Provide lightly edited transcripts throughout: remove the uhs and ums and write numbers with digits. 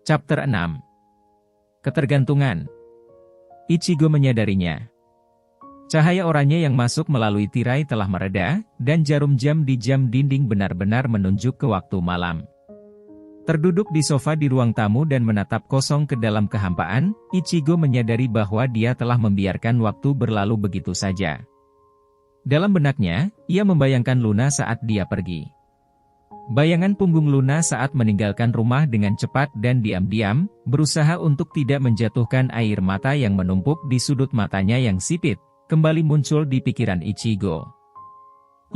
Chapter 6. Ketergantungan. Ichigo menyadarinya. Cahaya oranye yang masuk melalui tirai telah mereda, dan jarum jam di jam dinding benar-benar menunjuk ke waktu malam. Terduduk di sofa di ruang tamu dan menatap kosong ke dalam kehampaan, Ichigo menyadari bahwa dia telah membiarkan waktu berlalu begitu saja. Dalam benaknya, ia membayangkan Luna saat dia pergi. Bayangan punggung Luna saat meninggalkan rumah dengan cepat dan diam-diam, berusaha untuk tidak menjatuhkan air mata yang menumpuk di sudut matanya yang sipit, kembali muncul di pikiran Ichigo.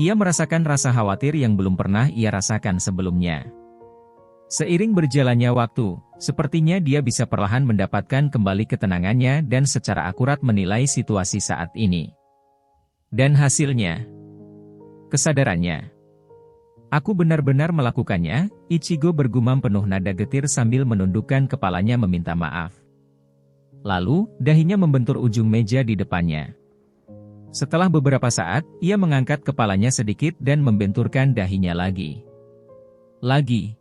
Ia merasakan rasa khawatir yang belum pernah ia rasakan sebelumnya. Seiring berjalannya waktu, sepertinya dia bisa perlahan mendapatkan kembali ketenangannya dan secara akurat menilai situasi saat ini. Dan hasilnya, kesadarannya. Aku benar-benar melakukannya, Ichigo bergumam penuh nada getir sambil menundukkan kepalanya meminta maaf. Lalu, dahinya membentur ujung meja di depannya. Setelah beberapa saat, ia mengangkat kepalanya sedikit dan membenturkan dahinya lagi. Lagi,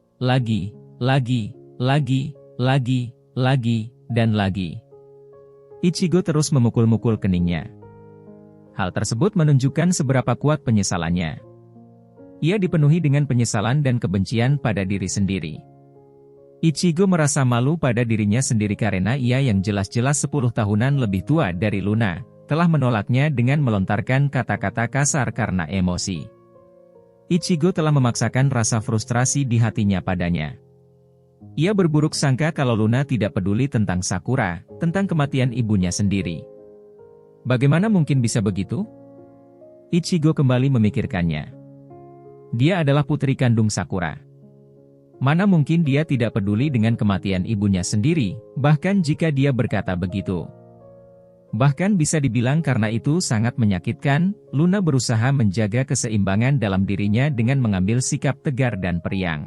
dan lagi. Ichigo terus memukul-mukul keningnya. Hal tersebut menunjukkan seberapa kuat penyesalannya. Ia dipenuhi dengan penyesalan dan kebencian pada diri sendiri. Ichigo merasa malu pada dirinya sendiri karena ia yang jelas-jelas 10 tahunan lebih tua dari Luna, telah menolaknya dengan melontarkan kata-kata kasar karena emosi. Ichigo telah memaksakan rasa frustrasi di hatinya padanya. Ia berburuk sangka kalau Luna tidak peduli tentang Sakura, tentang kematian ibunya sendiri. Bagaimana mungkin bisa begitu? Ichigo kembali memikirkannya. Dia adalah putri kandung Sakura. Mana mungkin dia tidak peduli dengan kematian ibunya sendiri, bahkan jika dia berkata begitu. Bahkan bisa dibilang karena itu sangat menyakitkan, Luna berusaha menjaga keseimbangan dalam dirinya dengan mengambil sikap tegar dan periang.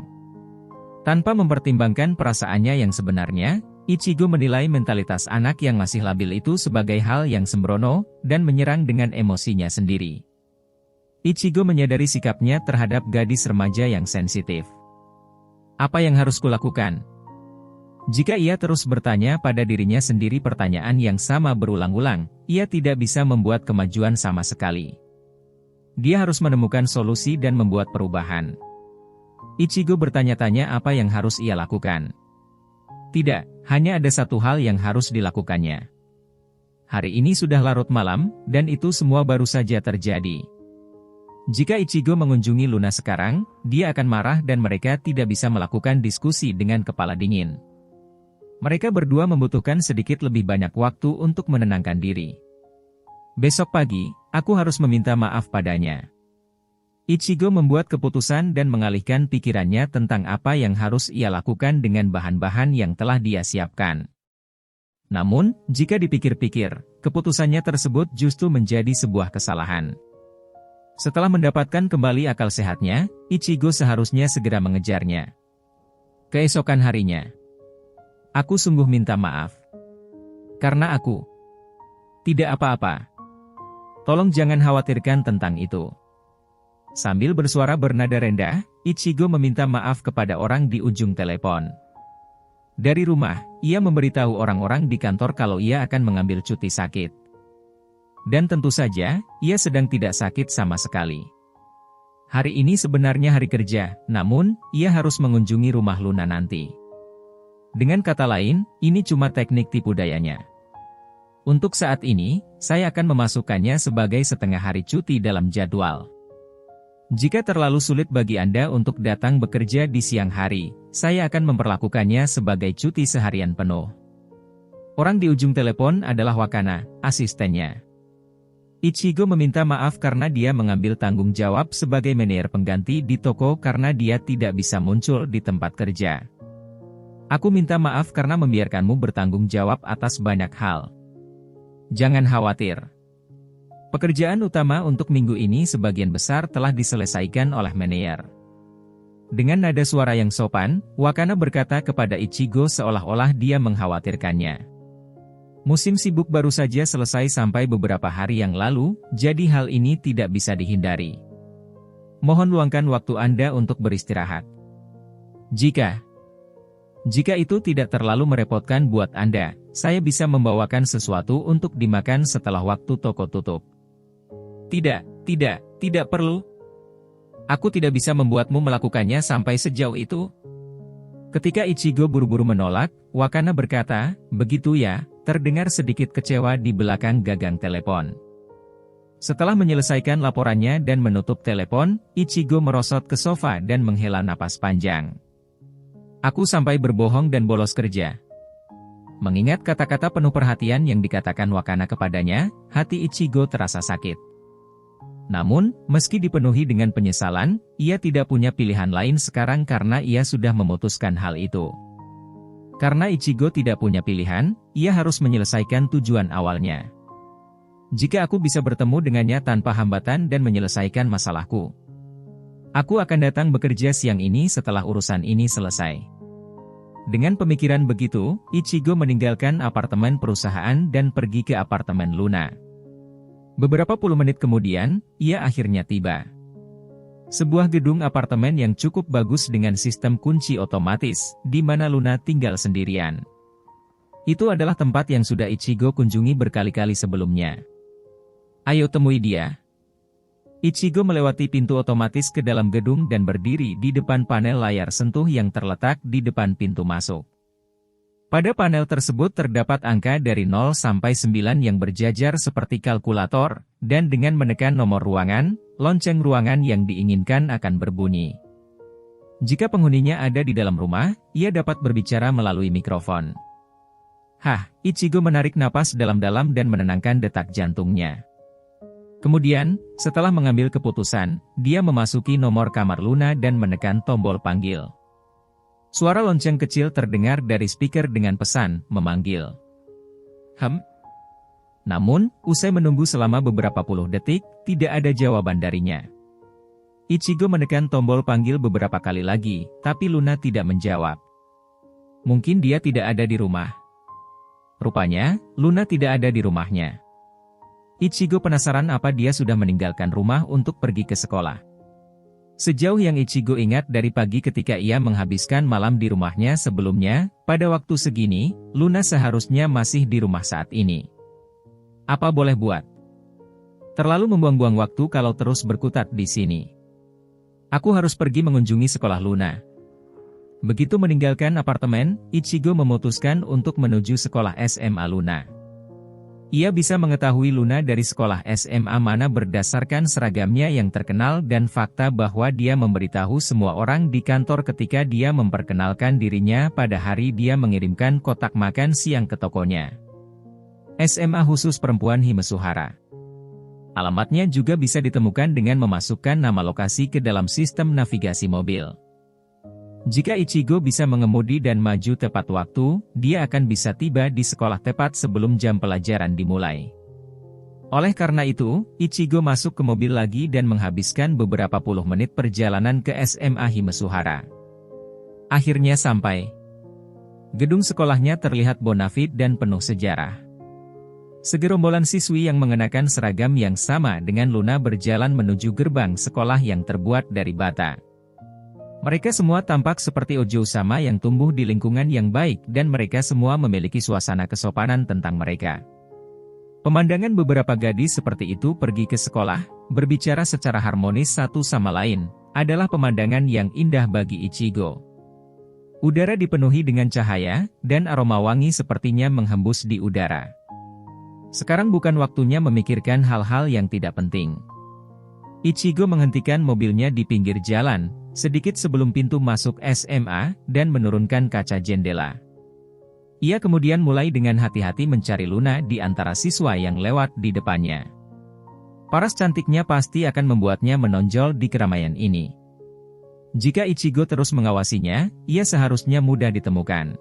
Tanpa mempertimbangkan perasaannya yang sebenarnya, Ichigo menilai mentalitas anak yang masih labil itu sebagai hal yang sembrono, dan menyerang dengan emosinya sendiri. Ichigo menyadari sikapnya terhadap gadis remaja yang sensitif. Apa yang harus kulakukan? Jika ia terus bertanya pada dirinya sendiri pertanyaan yang sama berulang-ulang, ia tidak bisa membuat kemajuan sama sekali. Dia harus menemukan solusi dan membuat perubahan. Ichigo bertanya-tanya apa yang harus ia lakukan. Tidak, hanya ada satu hal yang harus dilakukannya. Hari ini sudah larut malam, dan itu semua baru saja terjadi. Jika Ichigo mengunjungi Luna sekarang, dia akan marah dan mereka tidak bisa melakukan diskusi dengan kepala dingin. Mereka berdua membutuhkan sedikit lebih banyak waktu untuk menenangkan diri. Besok pagi, aku harus meminta maaf padanya. Ichigo membuat keputusan dan mengalihkan pikirannya tentang apa yang harus ia lakukan dengan bahan-bahan yang telah dia siapkan. Namun, jika dipikir-pikir, keputusannya tersebut justru menjadi sebuah kesalahan. Setelah mendapatkan kembali akal sehatnya, Ichigo seharusnya segera mengejarnya. Keesokan harinya. Aku sungguh minta maaf. Karena aku tidak apa-apa. Tolong jangan khawatirkan tentang itu. Sambil bersuara bernada rendah, Ichigo meminta maaf kepada orang di ujung telepon. Dari rumah, ia memberitahu orang-orang di kantor kalau ia akan mengambil cuti sakit. Dan tentu saja, ia sedang tidak sakit sama sekali. Hari ini sebenarnya hari kerja, namun, ia harus mengunjungi rumah Luna nanti. Dengan kata lain, ini cuma teknik tipu dayanya. Untuk saat ini, saya akan memasukkannya sebagai setengah hari cuti dalam jadwal. Jika terlalu sulit bagi Anda untuk datang bekerja di siang hari, saya akan memperlakukannya sebagai cuti seharian penuh. Orang di ujung telepon adalah Wakana, asistennya. Ichigo meminta maaf karena dia mengambil tanggung jawab sebagai manajer pengganti di toko karena dia tidak bisa muncul di tempat kerja. Aku minta maaf karena membiarkanmu bertanggung jawab atas banyak hal. Jangan khawatir. Pekerjaan utama untuk minggu ini sebagian besar telah diselesaikan oleh manajer. Dengan nada suara yang sopan, Wakana berkata kepada Ichigo seolah-olah dia mengkhawatirkannya. Musim sibuk baru saja selesai sampai beberapa hari yang lalu, jadi hal ini tidak bisa dihindari. Mohon luangkan waktu Anda untuk beristirahat. Jika Jika itu tidak terlalu merepotkan buat Anda, saya bisa membawakan sesuatu untuk dimakan setelah waktu toko tutup. Tidak perlu. Aku tidak bisa membuatmu melakukannya sampai sejauh itu. Ketika Ichigo buru-buru menolak, Wakana berkata, "Begitu ya," terdengar sedikit kecewa di belakang gagang telepon. Setelah menyelesaikan laporannya dan menutup telepon, Ichigo merosot ke sofa dan menghela napas panjang. Aku sampai berbohong dan bolos kerja. Mengingat kata-kata penuh perhatian yang dikatakan Wakana kepadanya, hati Ichigo terasa sakit. Namun, meski dipenuhi dengan penyesalan, ia tidak punya pilihan lain sekarang karena ia sudah memutuskan hal itu. Karena Ichigo tidak punya pilihan, ia harus menyelesaikan tujuan awalnya. Jika aku bisa bertemu dengannya tanpa hambatan dan menyelesaikan masalahku, aku akan datang bekerja siang ini setelah urusan ini selesai. Dengan pemikiran begitu, Ichigo meninggalkan apartemen perusahaan dan pergi ke apartemen Luna. Beberapa puluh menit kemudian, ia akhirnya tiba. Sebuah gedung apartemen yang cukup bagus dengan sistem kunci otomatis, di mana Luna tinggal sendirian. Itu adalah tempat yang sudah Ichigo kunjungi berkali-kali sebelumnya. Ayo temui dia. Ichigo melewati pintu otomatis ke dalam gedung dan berdiri di depan panel layar sentuh yang terletak di depan pintu masuk. Pada panel tersebut terdapat angka dari 0 sampai 9 yang berjajar seperti kalkulator, dan dengan menekan nomor ruangan, lonceng ruangan yang diinginkan akan berbunyi. Jika penghuninya ada di dalam rumah, ia dapat berbicara melalui mikrofon. Ichigo menarik napas dalam-dalam dan menenangkan detak jantungnya. Kemudian, setelah mengambil keputusan, dia memasuki nomor kamar Luna dan menekan tombol panggil. Suara lonceng kecil terdengar dari speaker dengan pesan, memanggil. Namun, usai menunggu selama beberapa puluh detik, tidak ada jawaban darinya. Ichigo menekan tombol panggil beberapa kali lagi, tapi Luna tidak menjawab. Mungkin dia tidak ada di rumah. Rupanya, Luna tidak ada di rumahnya. Ichigo penasaran apa dia sudah meninggalkan rumah untuk pergi ke sekolah. Sejauh yang Ichigo ingat dari pagi ketika ia menghabiskan malam di rumahnya sebelumnya, pada waktu segini, Luna seharusnya masih di rumah saat ini. Apa boleh buat? Terlalu membuang-buang waktu kalau terus berkutat di sini. Aku harus pergi mengunjungi sekolah Luna. Begitu meninggalkan apartemen, Ichigo memutuskan untuk menuju sekolah SMA Luna. Ia bisa mengetahui Luna dari sekolah SMA mana berdasarkan seragamnya yang terkenal dan fakta bahwa dia memberitahu semua orang di kantor ketika dia memperkenalkan dirinya pada hari dia mengirimkan kotak makan siang ke tokonya. SMA khusus perempuan Himasuhara. Alamatnya juga bisa ditemukan dengan memasukkan nama lokasi ke dalam sistem navigasi mobil. Jika Ichigo bisa mengemudi dan maju tepat waktu, dia akan bisa tiba di sekolah tepat sebelum jam pelajaran dimulai. Oleh karena itu, Ichigo masuk ke mobil lagi dan menghabiskan beberapa puluh menit perjalanan ke SMA Himasuhara. Akhirnya sampai. Gedung sekolahnya terlihat bonafit dan penuh sejarah. Segerombolan siswi yang mengenakan seragam yang sama dengan Luna berjalan menuju gerbang sekolah yang terbuat dari bata. Mereka semua tampak seperti Ojo Sama yang tumbuh di lingkungan yang baik dan mereka semua memiliki suasana kesopanan tentang mereka. Pemandangan beberapa gadis seperti itu pergi ke sekolah, berbicara secara harmonis satu sama lain, adalah pemandangan yang indah bagi Ichigo. Udara dipenuhi dengan cahaya, dan aroma wangi sepertinya menghembus di udara. Sekarang bukan waktunya memikirkan hal-hal yang tidak penting. Ichigo menghentikan mobilnya di pinggir jalan, sedikit sebelum pintu masuk SMA, dan menurunkan kaca jendela. Ia kemudian mulai dengan hati-hati mencari Luna di antara siswa yang lewat di depannya. Paras cantiknya pasti akan membuatnya menonjol di keramaian ini. Jika Ichigo terus mengawasinya, ia seharusnya mudah ditemukan.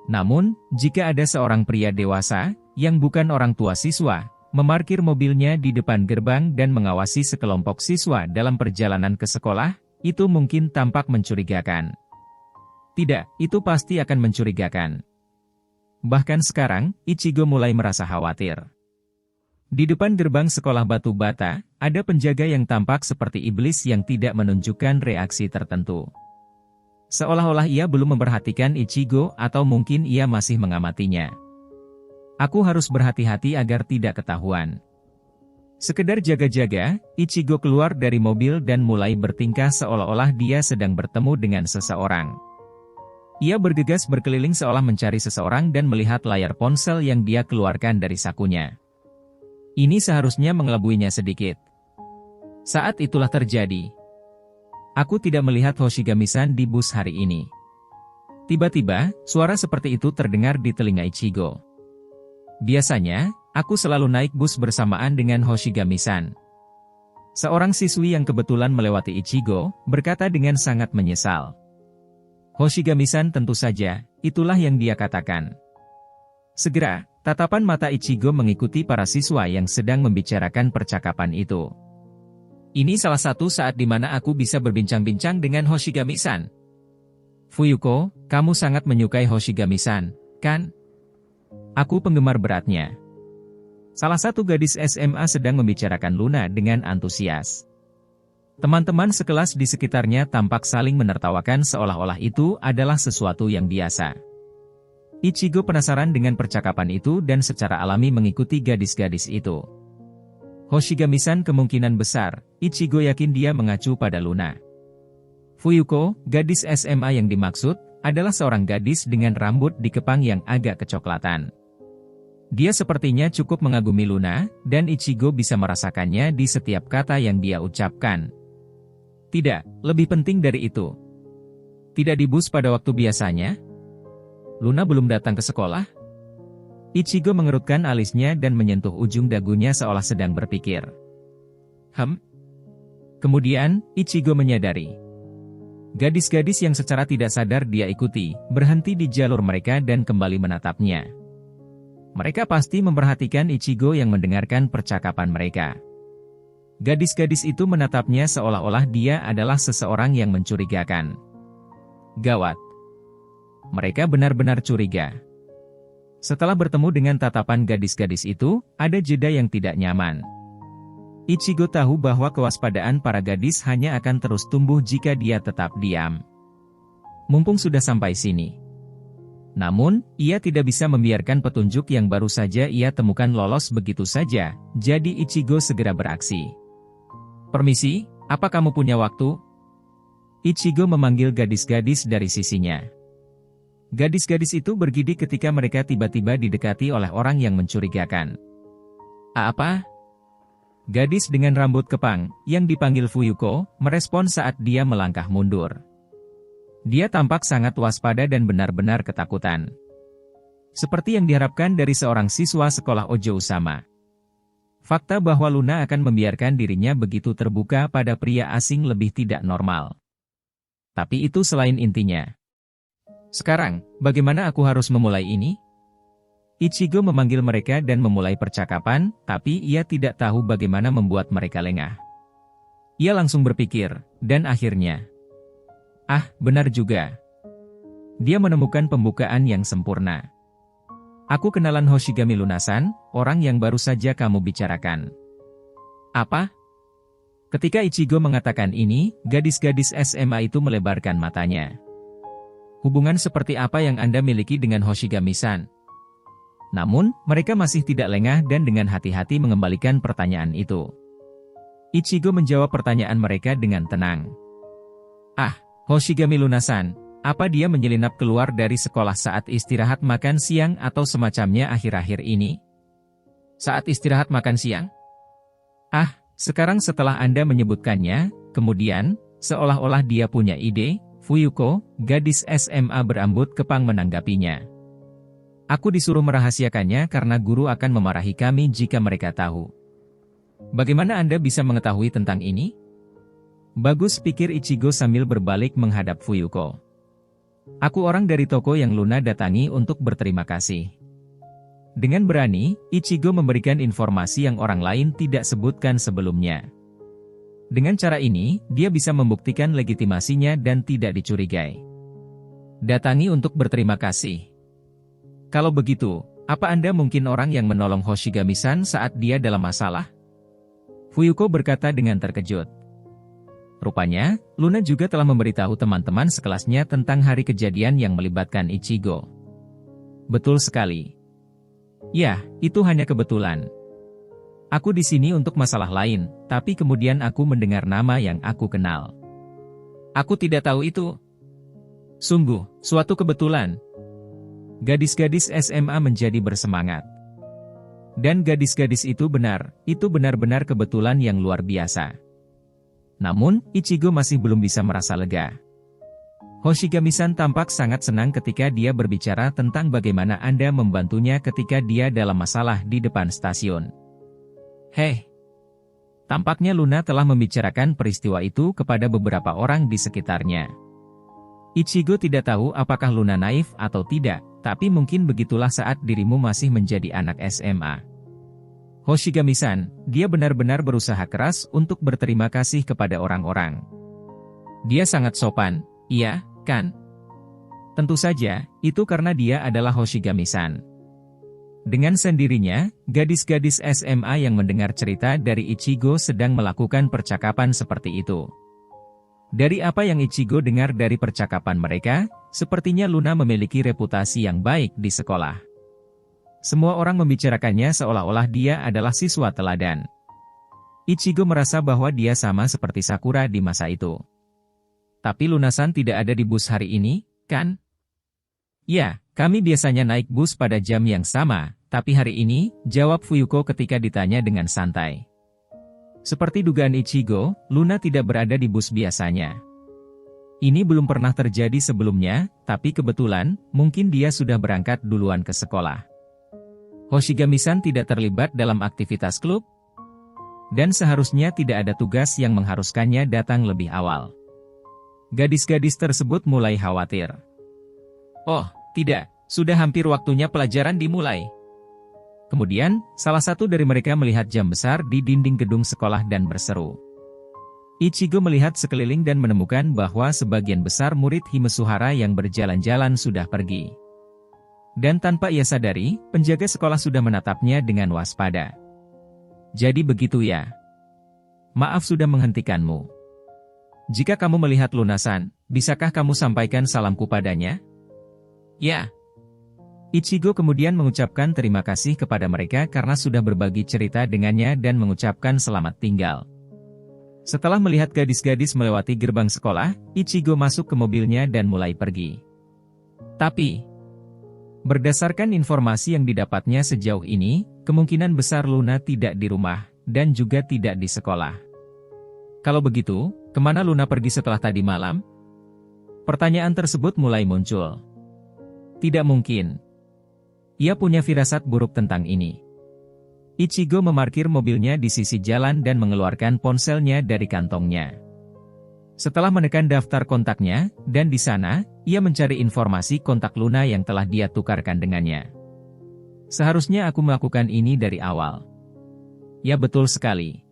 Namun, jika ada seorang pria dewasa, yang bukan orang tua siswa, memarkir mobilnya di depan gerbang dan mengawasi sekelompok siswa dalam perjalanan ke sekolah, itu mungkin tampak mencurigakan. Tidak, itu pasti akan mencurigakan. Bahkan sekarang, Ichigo mulai merasa khawatir. Di depan gerbang sekolah batu bata, ada penjaga yang tampak seperti iblis yang tidak menunjukkan reaksi tertentu. seolah-olah ia belum memperhatikan Ichigo atau mungkin ia masih mengamatinya. Aku harus berhati-hati agar tidak ketahuan. Sekedar jaga-jaga, Ichigo keluar dari mobil dan mulai bertingkah seolah-olah dia sedang bertemu dengan seseorang. Ia bergegas berkeliling seolah mencari seseorang dan melihat layar ponsel yang dia keluarkan dari sakunya. Ini seharusnya mengelabuinya sedikit. Saat itulah terjadi. Aku tidak melihat Hoshigami-san di bus hari ini. Tiba-tiba, suara seperti itu terdengar di telinga Ichigo. Biasanya, aku selalu naik bus bersamaan dengan Hoshigami-san. Seorang siswi yang kebetulan melewati Ichigo, berkata dengan sangat menyesal. Hoshigami-san tentu saja, itulah yang dia katakan. Segera, tatapan mata Ichigo mengikuti para siswa yang sedang membicarakan percakapan itu. Ini salah satu saat di mana aku bisa berbincang-bincang dengan Hoshigami-san. Fuyuko, kamu sangat menyukai Hoshigami-san, kan? Aku penggemar beratnya. Salah satu gadis SMA sedang membicarakan Luna dengan antusias. Teman-teman sekelas di sekitarnya tampak saling menertawakan seolah-olah itu adalah sesuatu yang biasa. Ichigo penasaran dengan percakapan itu dan secara alami mengikuti gadis-gadis itu. Hoshigami-san kemungkinan besar, Ichigo yakin dia mengacu pada Luna. Fuyuko, gadis SMA yang dimaksud, adalah seorang gadis dengan rambut dikepang yang agak kecoklatan. Dia sepertinya cukup mengagumi Luna, dan Ichigo bisa merasakannya di setiap kata yang dia ucapkan. Tidak, lebih penting dari itu. Tidak di bus pada waktu biasanya? Luna belum datang ke sekolah? Ichigo mengerutkan alisnya dan menyentuh ujung dagunya seolah sedang berpikir. Kemudian, Ichigo menyadari. Gadis-gadis yang secara tidak sadar dia ikuti, berhenti di jalur mereka dan kembali menatapnya. Mereka pasti memperhatikan Ichigo yang mendengarkan percakapan mereka. Gadis-gadis itu menatapnya seolah-olah dia adalah seseorang yang mencurigakan. Gawat. Mereka benar-benar curiga. Setelah bertemu dengan tatapan gadis-gadis itu, ada jeda yang tidak nyaman. Ichigo tahu bahwa kewaspadaan para gadis hanya akan terus tumbuh jika dia tetap diam. Mumpung sudah sampai sini. Namun, ia tidak bisa membiarkan petunjuk yang baru saja ia temukan lolos begitu saja, jadi Ichigo segera beraksi. Permisi, apa kamu punya waktu? Ichigo memanggil gadis-gadis dari sisinya. Gadis-gadis itu bergidik ketika mereka tiba-tiba didekati oleh orang yang mencurigakan. Apa? Gadis dengan rambut kepang, yang dipanggil Fuyuko, merespon saat dia melangkah mundur. Dia tampak sangat waspada dan benar-benar ketakutan. Seperti yang diharapkan dari seorang siswa sekolah Ojo Usama. Fakta bahwa Luna akan membiarkan dirinya begitu terbuka pada pria asing lebih tidak normal. Tapi itu selain intinya. Sekarang, bagaimana aku harus memulai ini? Ichigo memanggil mereka dan memulai percakapan, tapi ia tidak tahu bagaimana membuat mereka lengah. Ia langsung berpikir, dan akhirnya... benar juga. Dia menemukan pembukaan yang sempurna. Aku kenalan Hoshigami Luna-san, orang yang baru saja kamu bicarakan. Apa? Ketika Ichigo mengatakan ini, gadis-gadis SMA itu melebarkan matanya. Hubungan seperti apa yang Anda miliki dengan Hoshigami-san? Namun, mereka masih tidak lengah dan dengan hati-hati mengembalikan pertanyaan itu. Ichigo menjawab pertanyaan mereka dengan tenang. Hoshigami Luna-san, apa dia menyelinap keluar dari sekolah saat istirahat makan siang atau semacamnya akhir-akhir ini? Saat istirahat makan siang? Sekarang setelah Anda menyebutkannya, kemudian, seolah-olah dia punya ide, Fuyuko, gadis SMA berambut kepang menanggapinya. Aku disuruh merahasiakannya karena guru akan memarahi kami jika mereka tahu. Bagaimana Anda bisa mengetahui tentang ini? Bagus, pikir Ichigo sambil berbalik menghadap Fuyuko. Aku orang dari toko yang Luna datangi untuk berterima kasih. Dengan berani, Ichigo memberikan informasi yang orang lain tidak sebutkan sebelumnya. Dengan cara ini, dia bisa membuktikan legitimasinya dan tidak dicurigai. Datangi untuk berterima kasih. Kalau begitu, apa Anda mungkin orang yang menolong Hoshigami-san saat dia dalam masalah? Fuyuko berkata dengan terkejut. Rupanya, Luna juga telah memberitahu teman-teman sekelasnya tentang hari kejadian yang melibatkan Ichigo. Betul sekali. Ya, itu hanya kebetulan. Aku di sini untuk masalah lain, tapi kemudian aku mendengar nama yang aku kenal. Aku tidak tahu itu. Sungguh, suatu kebetulan. Gadis-gadis SMA menjadi bersemangat. Dan gadis-gadis itu benar-benar kebetulan yang luar biasa. Namun, Ichigo masih belum bisa merasa lega. Hoshigami-san tampak sangat senang ketika dia berbicara tentang bagaimana Anda membantunya ketika dia dalam masalah di depan stasiun. Hei! Tampaknya Luna telah membicarakan peristiwa itu kepada beberapa orang di sekitarnya. Ichigo tidak tahu apakah Luna naif atau tidak, tapi mungkin begitulah saat dirimu masih menjadi anak SMA. Hoshigami-san, dia benar-benar berusaha keras untuk berterima kasih kepada orang-orang. Dia sangat sopan, iya, kan? Tentu saja, itu karena dia adalah Hoshigami-san. Dengan sendirinya, gadis-gadis SMA yang mendengar cerita dari Ichigo sedang melakukan percakapan seperti itu. Dari apa yang Ichigo dengar dari percakapan mereka, sepertinya Luna memiliki reputasi yang baik di sekolah. Semua orang membicarakannya seolah-olah dia adalah siswa teladan. Ichigo merasa bahwa dia sama seperti Sakura di masa itu. Tapi Luna-san tidak ada di bus hari ini, kan? Ya, kami biasanya naik bus pada jam yang sama, tapi hari ini, jawab Fuyuko ketika ditanya dengan santai. Seperti dugaan Ichigo, Luna tidak berada di bus biasanya. Ini belum pernah terjadi sebelumnya, tapi kebetulan, mungkin dia sudah berangkat duluan ke sekolah. Hoshigami-san tidak terlibat dalam aktivitas klub, dan seharusnya tidak ada tugas yang mengharuskannya datang lebih awal. Gadis-gadis tersebut mulai khawatir. Oh, tidak, sudah hampir waktunya pelajaran dimulai. Kemudian, salah satu dari mereka melihat jam besar di dinding gedung sekolah dan berseru. Ichigo melihat sekeliling dan menemukan bahwa sebagian besar murid Himasuhara yang berjalan-jalan sudah pergi. Dan tanpa ia sadari, penjaga sekolah sudah menatapnya dengan waspada. Jadi begitu ya. Maaf sudah menghentikanmu. Jika kamu melihat Luna-san, bisakah kamu sampaikan salamku padanya? Ya. Ichigo kemudian mengucapkan terima kasih kepada mereka karena sudah berbagi cerita dengannya dan mengucapkan selamat tinggal. Setelah melihat gadis-gadis melewati gerbang sekolah, Ichigo masuk ke mobilnya dan mulai pergi. Tapi, berdasarkan informasi yang didapatnya sejauh ini, kemungkinan besar Luna tidak di rumah, dan juga tidak di sekolah. Kalau begitu, kemana Luna pergi setelah tadi malam? Pertanyaan tersebut mulai muncul. Tidak mungkin. Ia punya firasat buruk tentang ini. Ichigo memarkir mobilnya di sisi jalan dan mengeluarkan ponselnya dari kantongnya. Setelah menekan daftar kontaknya, dan di sana, ia mencari informasi kontak Luna yang telah dia tukarkan dengannya. Seharusnya aku melakukan ini dari awal. Ya betul sekali.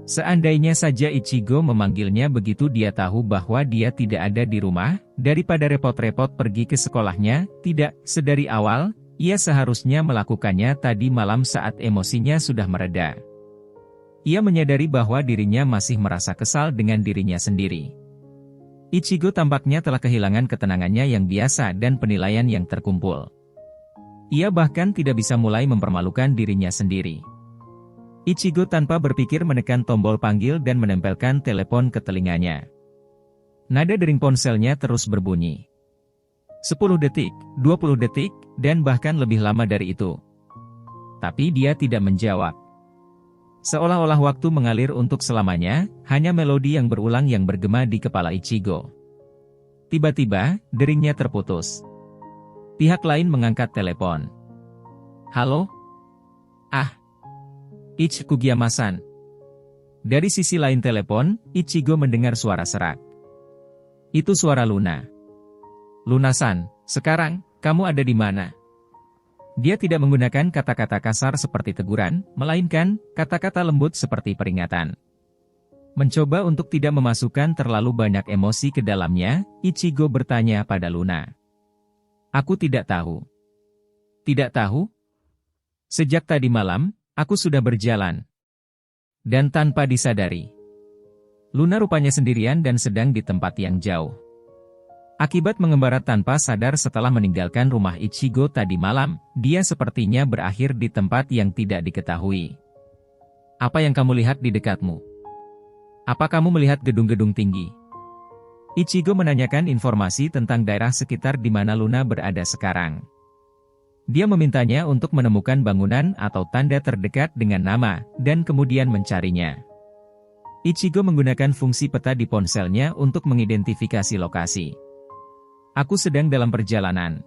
Seandainya saja Ichigo memanggilnya begitu dia tahu bahwa dia tidak ada di rumah, daripada repot-repot pergi ke sekolahnya, tidak, sedari awal, ia seharusnya melakukannya tadi malam saat emosinya sudah mereda. Ia menyadari bahwa dirinya masih merasa kesal dengan dirinya sendiri. Ichigo tampaknya telah kehilangan ketenangannya yang biasa dan penilaian yang terkumpul. Ia bahkan tidak bisa mulai mempermalukan dirinya sendiri. Ichigo tanpa berpikir menekan tombol panggil dan menempelkan telepon ke telinganya. Nada dering ponselnya terus berbunyi. 10 detik, 20 detik, dan bahkan lebih lama dari itu. Tapi dia tidak menjawab. Seolah-olah waktu mengalir untuk selamanya, hanya melodi yang berulang yang bergema di kepala Ichigo. Tiba-tiba, deringnya terputus. Pihak lain mengangkat telepon. Halo? Ah. Ichikugiyama-san. Dari sisi lain telepon, Ichigo mendengar suara serak. Itu suara Luna. Luna-san, sekarang, kamu ada di mana? Dia tidak menggunakan kata-kata kasar seperti teguran, melainkan kata-kata lembut seperti peringatan. Mencoba untuk tidak memasukkan terlalu banyak emosi ke dalamnya, Ichigo bertanya pada Luna. Aku tidak tahu. Tidak tahu? Sejak tadi malam, aku sudah berjalan. Dan tanpa disadari. Luna rupanya sendirian dan sedang di tempat yang jauh. Akibat mengembara tanpa sadar setelah meninggalkan rumah Ichigo tadi malam, dia sepertinya berakhir di tempat yang tidak diketahui. Apa yang kamu lihat di dekatmu? Apa kamu melihat gedung-gedung tinggi? Ichigo menanyakan informasi tentang daerah sekitar di mana Luna berada sekarang. Dia memintanya untuk menemukan bangunan atau tanda terdekat dengan nama, dan kemudian mencarinya. Ichigo menggunakan fungsi peta di ponselnya untuk mengidentifikasi lokasi. Aku sedang dalam perjalanan.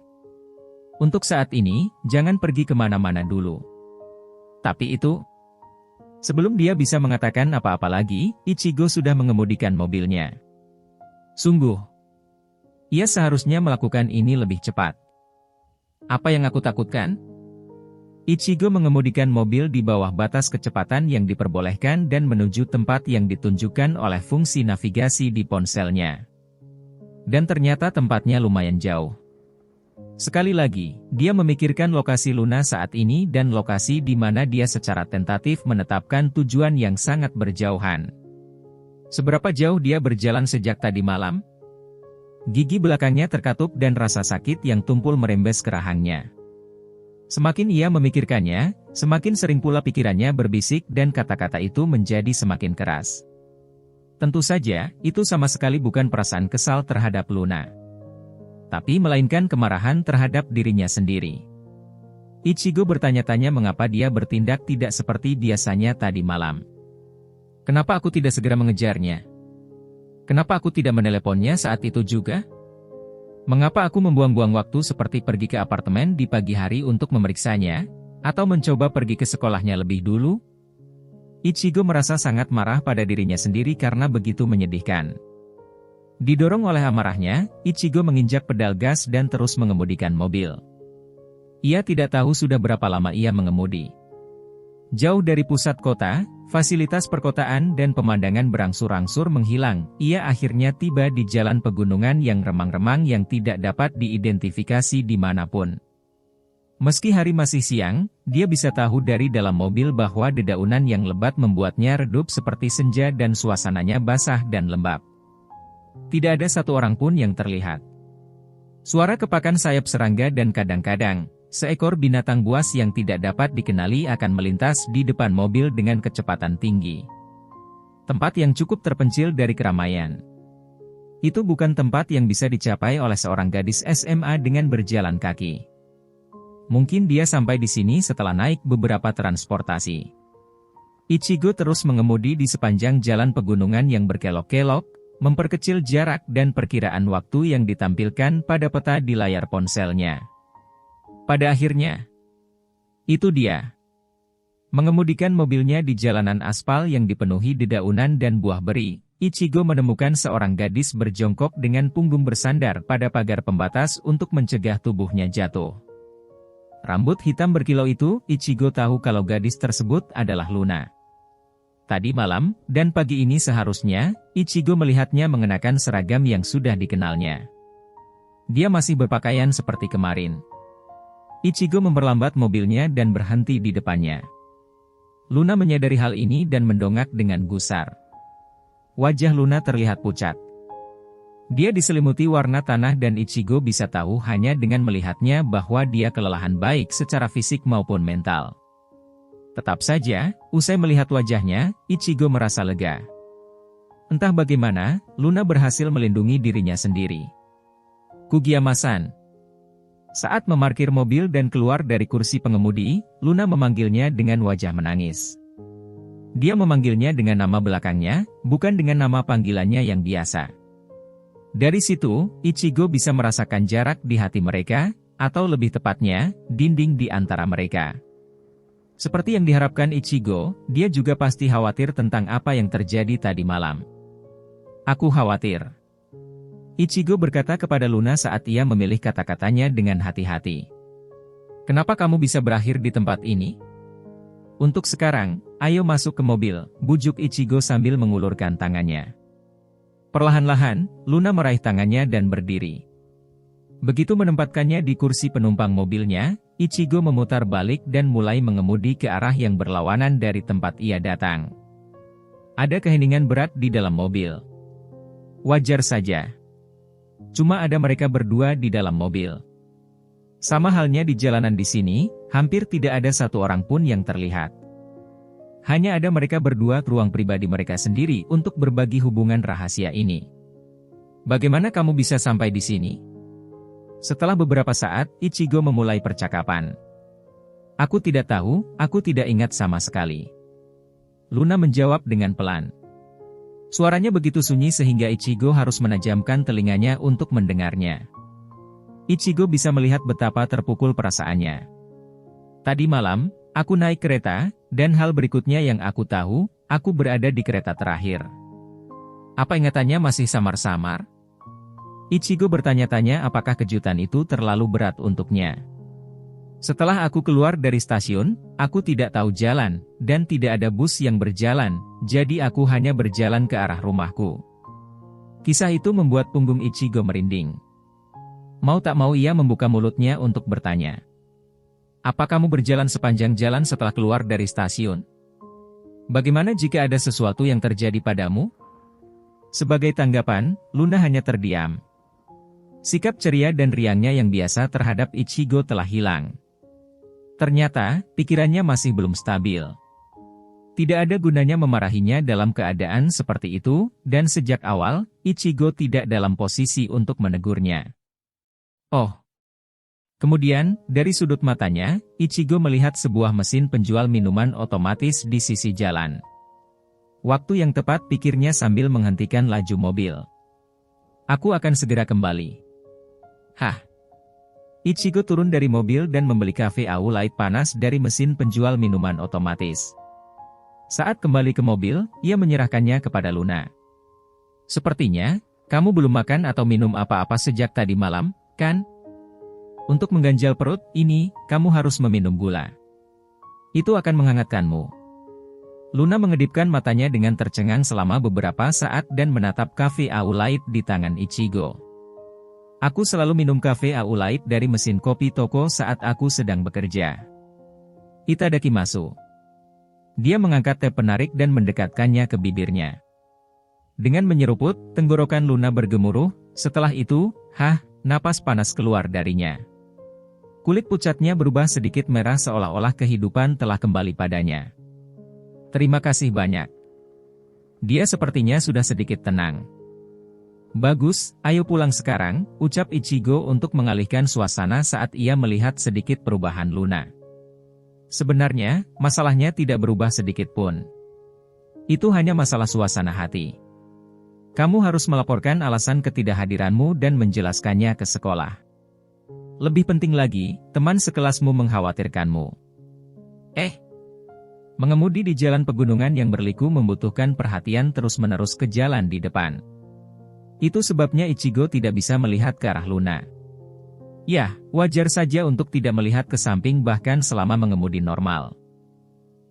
Untuk saat ini, jangan pergi kemana-mana dulu. Tapi itu... Sebelum dia bisa mengatakan apa-apa lagi, Ichigo sudah mengemudikan mobilnya. Sungguh. Ia seharusnya melakukan ini lebih cepat. Apa yang aku takutkan? Ichigo mengemudikan mobil di bawah batas kecepatan yang diperbolehkan dan menuju tempat yang ditunjukkan oleh fungsi navigasi di ponselnya. Dan ternyata tempatnya lumayan jauh. Sekali lagi, dia memikirkan lokasi Luna saat ini dan lokasi di mana dia secara tentatif menetapkan tujuan yang sangat berjauhan. Seberapa jauh dia berjalan sejak tadi malam? Gigi belakangnya terkatup dan rasa sakit yang tumpul merembes ke rahangnya. Semakin ia memikirkannya, semakin sering pula pikirannya berbisik dan kata-kata itu menjadi semakin keras. Tentu saja, itu sama sekali bukan perasaan kesal terhadap Luna. Tapi melainkan kemarahan terhadap dirinya sendiri. Ichigo bertanya-tanya mengapa dia bertindak tidak seperti biasanya tadi malam. Kenapa aku tidak segera mengejarnya? Kenapa aku tidak meneleponnya saat itu juga? Mengapa aku membuang-buang waktu seperti pergi ke apartemen di pagi hari untuk memeriksanya? Atau mencoba pergi ke sekolahnya lebih dulu? Ichigo merasa sangat marah pada dirinya sendiri karena begitu menyedihkan. Didorong oleh amarahnya, Ichigo menginjak pedal gas dan terus mengemudikan mobil. Ia tidak tahu sudah berapa lama ia mengemudi. Jauh dari pusat kota, fasilitas perkotaan dan pemandangan berangsur-angsur menghilang, ia akhirnya tiba di jalan pegunungan yang remang-remang yang tidak dapat diidentifikasi dimanapun. Meski hari masih siang, dia bisa tahu dari dalam mobil bahwa dedaunan yang lebat membuatnya redup seperti senja dan suasananya basah dan lembab. Tidak ada satu orang pun yang terlihat. Suara kepakan sayap serangga dan kadang-kadang, seekor binatang buas yang tidak dapat dikenali akan melintas di depan mobil dengan kecepatan tinggi. Tempat yang cukup terpencil dari keramaian. Itu bukan tempat yang bisa dicapai oleh seorang gadis SMA dengan berjalan kaki. Mungkin dia sampai di sini setelah naik beberapa transportasi. Ichigo terus mengemudi di sepanjang jalan pegunungan yang berkelok-kelok, memperkecil jarak dan perkiraan waktu yang ditampilkan pada peta di layar ponselnya. Pada akhirnya, itu dia. Mengemudikan mobilnya di jalanan aspal yang dipenuhi dedaunan dan buah beri, Ichigo menemukan seorang gadis berjongkok dengan punggung bersandar pada pagar pembatas untuk mencegah tubuhnya jatuh. Rambut hitam berkilau itu, Ichigo tahu kalau gadis tersebut adalah Luna. Tadi malam, dan pagi ini seharusnya, Ichigo melihatnya mengenakan seragam yang sudah dikenalnya. Dia masih berpakaian seperti kemarin. Ichigo memperlambat mobilnya dan berhenti di depannya. Luna menyadari hal ini dan mendongak dengan gusar. Wajah Luna terlihat pucat. Dia diselimuti warna tanah dan Ichigo bisa tahu hanya dengan melihatnya bahwa dia kelelahan baik secara fisik maupun mental. Tetap saja, usai melihat wajahnya, Ichigo merasa lega. Entah bagaimana, Luna berhasil melindungi dirinya sendiri. Kugiyama-san. Saat memarkir mobil dan keluar dari kursi pengemudi, Luna memanggilnya dengan wajah menangis. Dia memanggilnya dengan nama belakangnya, bukan dengan nama panggilannya yang biasa. Dari situ, Ichigo bisa merasakan jarak di hati mereka, atau lebih tepatnya, dinding di antara mereka. Seperti yang diharapkan Ichigo, dia juga pasti khawatir tentang apa yang terjadi tadi malam. Aku khawatir. Ichigo berkata kepada Luna saat ia memilih kata-katanya dengan hati-hati. Kenapa kamu bisa berakhir di tempat ini? Untuk sekarang, ayo masuk ke mobil, bujuk Ichigo sambil mengulurkan tangannya. Perlahan-lahan, Luna meraih tangannya dan berdiri. Begitu menempatkannya di kursi penumpang mobilnya, Ichigo memutar balik dan mulai mengemudi ke arah yang berlawanan dari tempat ia datang. Ada keheningan berat di dalam mobil. Wajar saja. Cuma ada mereka berdua di dalam mobil. Sama halnya di jalanan di sini, hampir tidak ada satu orang pun yang terlihat. Hanya ada mereka berdua ke ruang pribadi mereka sendiri untuk berbagi hubungan rahasia ini. Bagaimana kamu bisa sampai di sini? Setelah beberapa saat, Ichigo memulai percakapan. Aku tidak tahu, aku tidak ingat sama sekali. Luna menjawab dengan pelan. Suaranya begitu sunyi sehingga Ichigo harus menajamkan telinganya untuk mendengarnya. Ichigo bisa melihat betapa terpukul perasaannya. Tadi malam, aku naik kereta, dan hal berikutnya yang aku tahu, aku berada di kereta terakhir. Apa ingatannya masih samar-samar? Ichigo bertanya-tanya apakah kejutan itu terlalu berat untuknya. Setelah aku keluar dari stasiun, aku tidak tahu jalan, dan tidak ada bus yang berjalan, jadi aku hanya berjalan ke arah rumahku. Kisah itu membuat punggung Ichigo merinding. Mau tak mau ia membuka mulutnya untuk bertanya. Apa kamu berjalan sepanjang jalan setelah keluar dari stasiun? Bagaimana jika ada sesuatu yang terjadi padamu? Sebagai tanggapan, Luna hanya terdiam. Sikap ceria dan riangnya yang biasa terhadap Ichigo telah hilang. Ternyata, pikirannya masih belum stabil. Tidak ada gunanya memarahinya dalam keadaan seperti itu, dan sejak awal, Ichigo tidak dalam posisi untuk menegurnya. Oh. Kemudian, dari sudut matanya, Ichigo melihat sebuah mesin penjual minuman otomatis di sisi jalan. Waktu yang tepat, pikirnya sambil menghentikan laju mobil. Aku akan segera kembali. Hah? Ichigo turun dari mobil dan membeli kafe au light panas dari mesin penjual minuman otomatis. Saat kembali ke mobil, ia menyerahkannya kepada Luna. Sepertinya, kamu belum makan atau minum apa-apa sejak tadi malam, kan? Untuk mengganjal perut, kamu harus meminum gula. Itu akan menghangatkanmu. Luna mengedipkan matanya dengan tercengang selama beberapa saat dan menatap kafe au light di tangan Ichigo. Aku selalu minum kafe au light dari mesin kopi toko saat aku sedang bekerja. Itadakimasu. Dia mengangkat teh penarik dan mendekatkannya ke bibirnya. Dengan menyeruput, tenggorokan Luna bergemuruh, setelah itu, napas panas keluar darinya. Kulit pucatnya berubah sedikit merah seolah-olah kehidupan telah kembali padanya. Terima kasih banyak. Dia sepertinya sudah sedikit tenang. Bagus, ayo pulang sekarang, ucap Ichigo untuk mengalihkan suasana saat ia melihat sedikit perubahan Luna. Sebenarnya, masalahnya tidak berubah sedikit pun. Itu hanya masalah suasana hati. Kamu harus melaporkan alasan ketidakhadiranmu dan menjelaskannya ke sekolah. Lebih penting lagi, teman sekelasmu mengkhawatirkanmu. Mengemudi di jalan pegunungan yang berliku membutuhkan perhatian terus-menerus ke jalan di depan. Itu sebabnya Ichigo tidak bisa melihat ke arah Luna. Ya, wajar saja untuk tidak melihat ke samping bahkan selama mengemudi normal.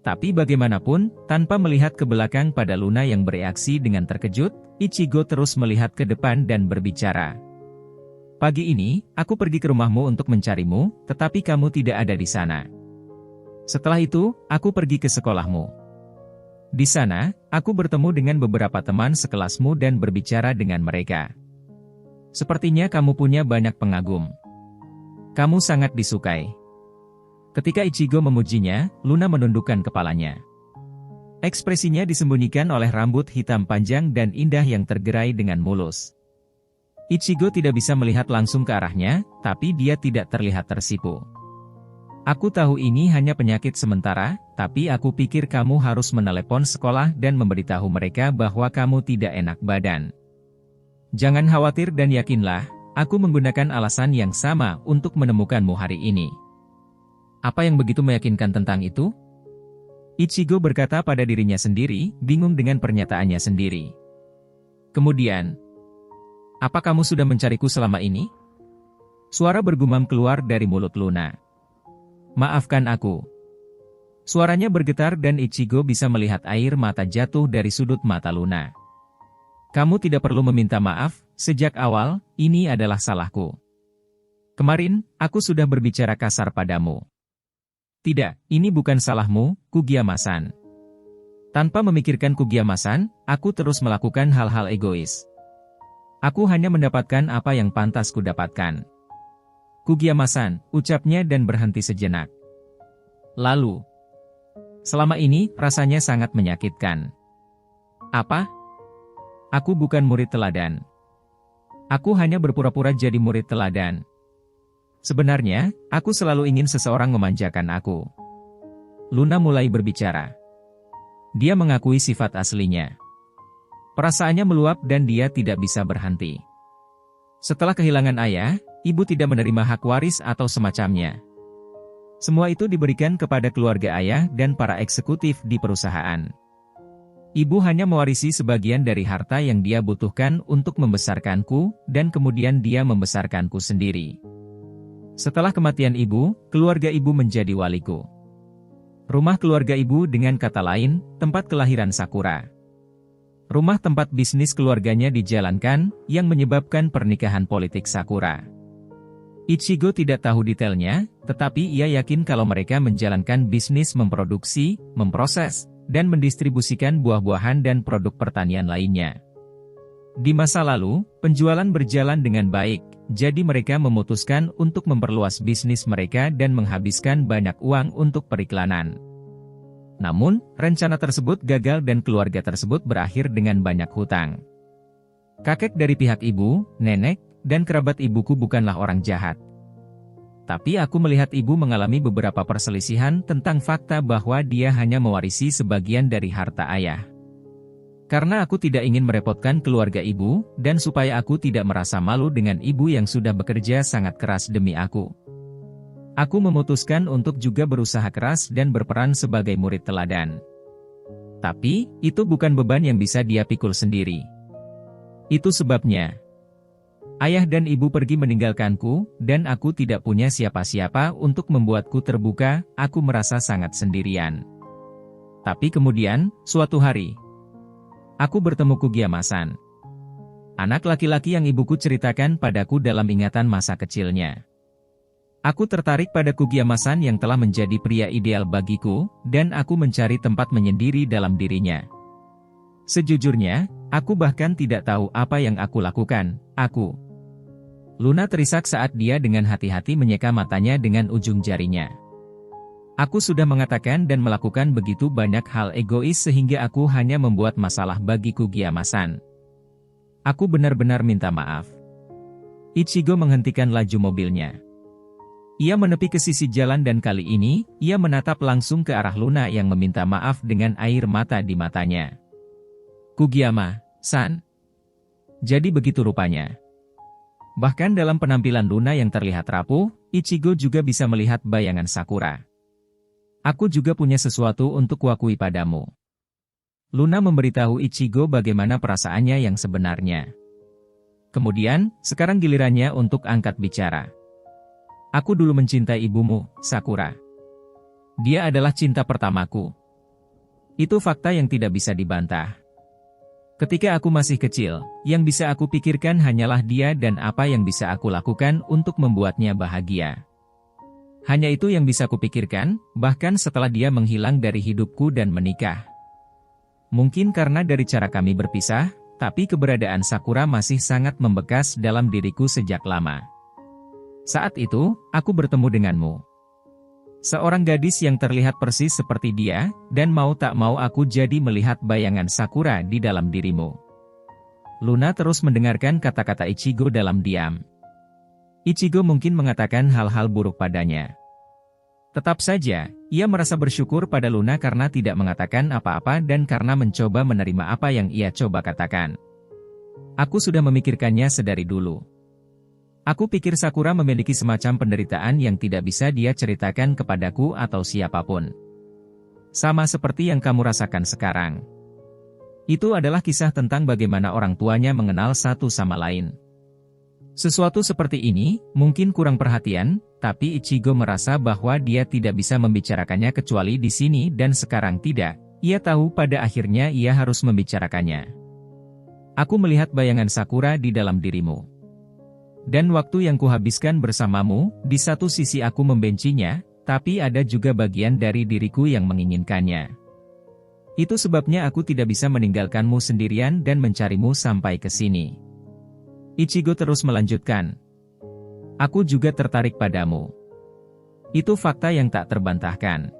Tapi bagaimanapun, tanpa melihat ke belakang pada Luna yang bereaksi dengan terkejut, Ichigo terus melihat ke depan dan berbicara. Pagi ini, aku pergi ke rumahmu untuk mencarimu, tetapi kamu tidak ada di sana. Setelah itu, aku pergi ke sekolahmu. Di sana, aku bertemu dengan beberapa teman sekelasmu dan berbicara dengan mereka. Sepertinya kamu punya banyak pengagum. Kamu sangat disukai. Ketika Ichigo memujinya, Luna menundukkan kepalanya. Ekspresinya disembunyikan oleh rambut hitam panjang dan indah yang tergerai dengan mulus. Ichigo tidak bisa melihat langsung ke arahnya, tapi dia tidak terlihat tersipu. Aku tahu ini hanya penyakit sementara, tapi aku pikir kamu harus menelepon sekolah dan memberitahu mereka bahwa kamu tidak enak badan. Jangan khawatir dan yakinlah, aku menggunakan alasan yang sama untuk menemukanmu hari ini. Apa yang begitu meyakinkan tentang itu? Ichigo berkata pada dirinya sendiri, bingung dengan pernyataannya sendiri. Kemudian, apa kamu sudah mencariku selama ini? Suara bergumam keluar dari mulut Luna. Maafkan aku. Suaranya bergetar dan Ichigo bisa melihat air mata jatuh dari sudut mata Luna. Kamu tidak perlu meminta maaf, sejak awal, ini adalah salahku. Kemarin, aku sudah berbicara kasar padamu. Tidak, ini bukan salahmu, Kugiyama-san. Tanpa memikirkan kegiamasan, aku terus melakukan hal-hal egois. Aku hanya mendapatkan apa yang pantas kudapatkan. Kugiamasan, ucapnya dan berhenti sejenak. Lalu, selama ini, rasanya sangat menyakitkan. Apa? Aku bukan murid teladan. Aku hanya berpura-pura jadi murid teladan. Sebenarnya, aku selalu ingin seseorang memanjakan aku. Luna mulai berbicara. Dia mengakui sifat aslinya. Perasaannya meluap dan dia tidak bisa berhenti. Setelah kehilangan ayah, ibu tidak menerima hak waris atau semacamnya. Semua itu diberikan kepada keluarga ayah dan para eksekutif di perusahaan. Ibu hanya mewarisi sebagian dari harta yang dia butuhkan untuk membesarkanku, dan kemudian dia membesarkanku sendiri. Setelah kematian ibu, keluarga ibu menjadi waliku. Rumah keluarga ibu dengan kata lain, tempat kelahiran Sakura. Rumah tempat bisnis keluarganya dijalankan, yang menyebabkan pernikahan politik Sakura. Ichigo tidak tahu detailnya, tetapi ia yakin kalau mereka menjalankan bisnis memproduksi, memproses, dan mendistribusikan buah-buahan dan produk pertanian lainnya. Di masa lalu, penjualan berjalan dengan baik, jadi mereka memutuskan untuk memperluas bisnis mereka dan menghabiskan banyak uang untuk periklanan. Namun, rencana tersebut gagal dan keluarga tersebut berakhir dengan banyak hutang. Kakek dari pihak ibu, nenek, dan kerabat ibuku bukanlah orang jahat. Tapi aku melihat ibu mengalami beberapa perselisihan tentang fakta bahwa dia hanya mewarisi sebagian dari harta ayah. Karena aku tidak ingin merepotkan keluarga ibu, dan supaya aku tidak merasa malu dengan ibu yang sudah bekerja sangat keras demi aku. Aku memutuskan untuk juga berusaha keras dan berperan sebagai murid teladan. Tapi, itu bukan beban yang bisa dia pikul sendiri. Itu sebabnya ayah dan ibu pergi meninggalkanku, dan aku tidak punya siapa-siapa untuk membuatku terbuka, aku merasa sangat sendirian. Tapi kemudian, suatu hari, aku bertemu Kugiamasan. Anak laki-laki yang ibuku ceritakan padaku dalam ingatan masa kecilnya. Aku tertarik pada Kugiamasan yang telah menjadi pria ideal bagiku, dan aku mencari tempat menyendiri dalam dirinya. Sejujurnya, aku bahkan tidak tahu apa yang aku lakukan, Luna terisak saat dia dengan hati-hati menyeka matanya dengan ujung jarinya. Aku sudah mengatakan dan melakukan begitu banyak hal egois sehingga aku hanya membuat masalah bagi Kugiamasan. Aku benar-benar minta maaf. Ichigo menghentikan laju mobilnya. Ia menepi ke sisi jalan dan kali ini, ia menatap langsung ke arah Luna yang meminta maaf dengan air mata di matanya. Kugiama-san. Jadi begitu rupanya. Bahkan dalam penampilan Luna yang terlihat rapuh, Ichigo juga bisa melihat bayangan Sakura. Aku juga punya sesuatu untuk kuakui padamu. Luna memberitahu Ichigo bagaimana perasaannya yang sebenarnya. Kemudian, sekarang gilirannya untuk angkat bicara. Aku dulu mencintai ibumu, Sakura. Dia adalah cinta pertamaku. Itu fakta yang tidak bisa dibantah. Ketika aku masih kecil, yang bisa aku pikirkan hanyalah dia dan apa yang bisa aku lakukan untuk membuatnya bahagia. Hanya itu yang bisa kupikirkan, bahkan setelah dia menghilang dari hidupku dan menikah. Mungkin karena dari cara kami berpisah, tapi keberadaan Sakura masih sangat membekas dalam diriku sejak lama. Saat itu, aku bertemu denganmu. Seorang gadis yang terlihat persis seperti dia, dan mau tak mau aku jadi melihat bayangan Sakura di dalam dirimu. Luna terus mendengarkan kata-kata Ichigo dalam diam. Ichigo mungkin mengatakan hal-hal buruk padanya. Tetap saja, ia merasa bersyukur pada Luna karena tidak mengatakan apa-apa dan karena mencoba menerima apa yang ia coba katakan. Aku sudah memikirkannya sedari dulu. Aku pikir Sakura memiliki semacam penderitaan yang tidak bisa dia ceritakan kepadaku atau siapapun. Sama seperti yang kamu rasakan sekarang. Itu adalah kisah tentang bagaimana orang tuanya mengenal satu sama lain. Sesuatu seperti ini, mungkin kurang perhatian, tapi Ichigo merasa bahwa dia tidak bisa membicarakannya kecuali di sini dan sekarang tidak. Ia tahu pada akhirnya ia harus membicarakannya. Aku melihat bayangan Sakura di dalam dirimu. Dan waktu yang kuhabiskan bersamamu, di satu sisi aku membencinya, tapi ada juga bagian dari diriku yang menginginkannya. Itu sebabnya aku tidak bisa meninggalkanmu sendirian dan mencarimu sampai ke sini. Ichigo terus melanjutkan. Aku juga tertarik padamu. Itu fakta yang tak terbantahkan.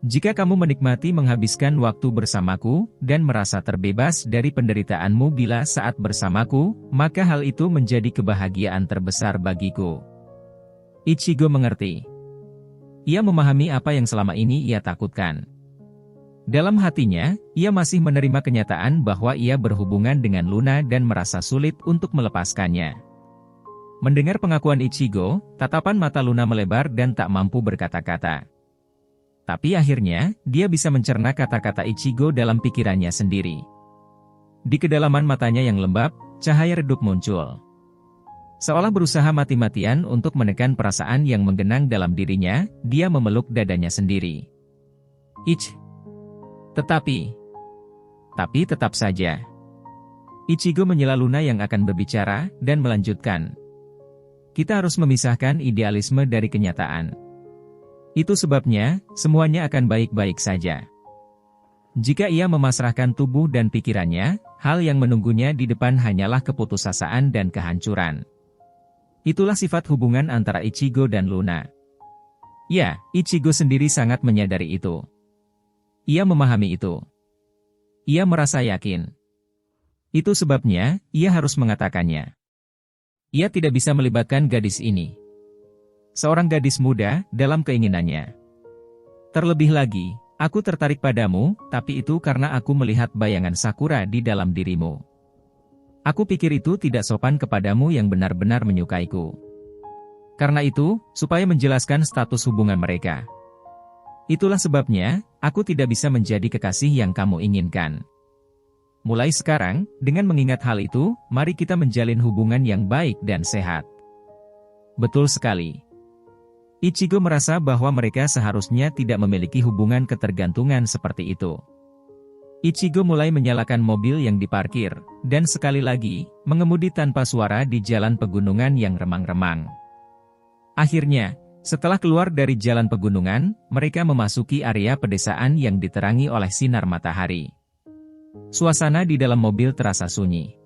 Jika kamu menikmati menghabiskan waktu bersamaku, dan merasa terbebas dari penderitaanmu bila saat bersamaku, maka hal itu menjadi kebahagiaan terbesar bagiku. Ichigo mengerti. Ia memahami apa yang selama ini ia takutkan. Dalam hatinya, ia masih menerima kenyataan bahwa ia berhubungan dengan Luna dan merasa sulit untuk melepaskannya. Mendengar pengakuan Ichigo, tatapan mata Luna melebar dan tak mampu berkata-kata. Tapi akhirnya, dia bisa mencerna kata-kata Ichigo dalam pikirannya sendiri. Di kedalaman matanya yang lembab, cahaya redup muncul. Seolah berusaha mati-matian untuk menekan perasaan yang menggenang dalam dirinya, dia memeluk dadanya sendiri. Tapi tetap saja. Ichigo menyela Luna yang akan berbicara, dan melanjutkan. Kita harus memisahkan idealisme dari kenyataan. Itu sebabnya, semuanya akan baik-baik saja. Jika ia memasrahkan tubuh dan pikirannya, hal yang menunggunya di depan hanyalah keputusasaan dan kehancuran. Itulah sifat hubungan antara Ichigo dan Luna. Ya, Ichigo sendiri sangat menyadari itu. Ia memahami itu. Ia merasa yakin. Itu sebabnya, ia harus mengatakannya. Ia tidak bisa melibatkan gadis ini. Seorang gadis muda, dalam keinginannya. Terlebih lagi, aku tertarik padamu, tapi itu karena aku melihat bayangan Sakura di dalam dirimu. Aku pikir itu tidak sopan kepadamu yang benar-benar menyukaiku. Karena itu, supaya menjelaskan status hubungan mereka. Itulah sebabnya, aku tidak bisa menjadi kekasih yang kamu inginkan. Mulai sekarang, dengan mengingat hal itu, mari kita menjalin hubungan yang baik dan sehat. Betul sekali. Ichigo merasa bahwa mereka seharusnya tidak memiliki hubungan ketergantungan seperti itu. Ichigo mulai menyalakan mobil yang diparkir, dan sekali lagi, mengemudi tanpa suara di jalan pegunungan yang remang-remang. Akhirnya, setelah keluar dari jalan pegunungan, mereka memasuki area pedesaan yang diterangi oleh sinar matahari. Suasana di dalam mobil terasa sunyi.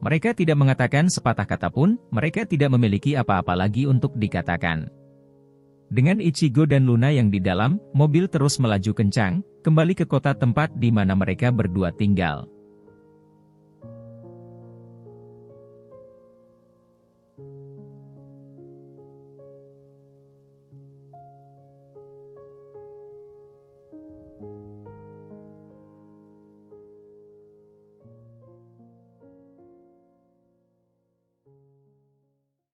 Mereka tidak mengatakan sepatah kata pun, mereka tidak memiliki apa-apa lagi untuk dikatakan. Dengan Ichigo dan Luna yang di dalam, mobil terus melaju kencang, kembali ke kota tempat di mana mereka berdua tinggal.